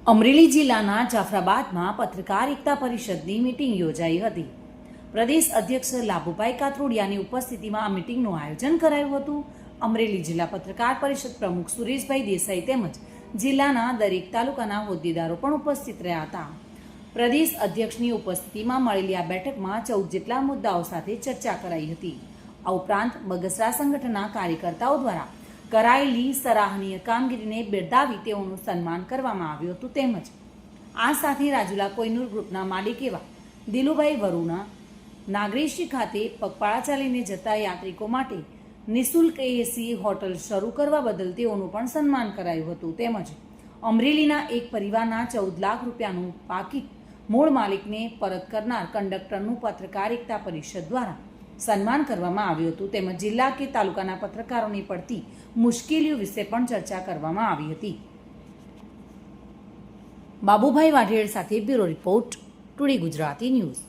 અમરેલી જિલ્લાના જાફરાબાદમાં પત્રકાર એકતા પરિષદની મીટિંગ યોજાઈ હતી. પ્રદેશ અધ્યક્ષ લાભુભાઈ કાથરોડિયાની ઉપસ્થિતિમાં આ મીટિંગનું આયોજન કરાયું હતું. અમરેલી જિલ્લા પત્રકાર પરિષદ પ્રમુખ સુરેશભાઈ દેસાઈ તેમજ જિલ્લાના દરેક તાલુકાના હોદ્દેદારો પણ ઉપસ્થિત રહ્યા હતા. પ્રદેશ અધ્યક્ષની ઉપસ્થિતિમાં મળેલી આ બેઠકમાં 14 જેટલા મુદ્દાઓ સાથે ચર્ચા કરાઈ હતી. આ ઉપરાંત બગસરા સંગઠનના કાર્યકર્તાઓ દ્વારા કરાયેલી સરાહનીય કામગીરીને બિરદાવી તેઓનું સન્માન કરવામાં આવ્યું હતું. તેમજ આ સાથે રાજુલા કોઈનુર ગ્રુપના માલિક એવા દિલુભાઈ વરુના નાગરેશી ખાતે પગપાળા ચાલીને જતા યાત્રિકો માટે નિઃશુલ્ક એસી હોટલ શરૂ કરવા બદલ તેઓનું પણ સન્માન કરાયું હતું. તેમજ અમરેલીના એક પરિવારના 14 લાખ રૂપિયાનું પાકીટ મૂળ માલિકને પરત કરનાર કંડક્ટરનું પત્રકાર એકતા પરિષદ દ્વારા સન્માન કરવામાં આવ્યું હતું. તેમજ જિલ્લા કે તાલુકાના પત્રકારોને પડતી મુશ્કેલીઓ વિશે પણ ચર્ચા કરવામાં આવી હતી. બાબુભાઈ વાઢેર સાથે bureau report, today Gujarati news.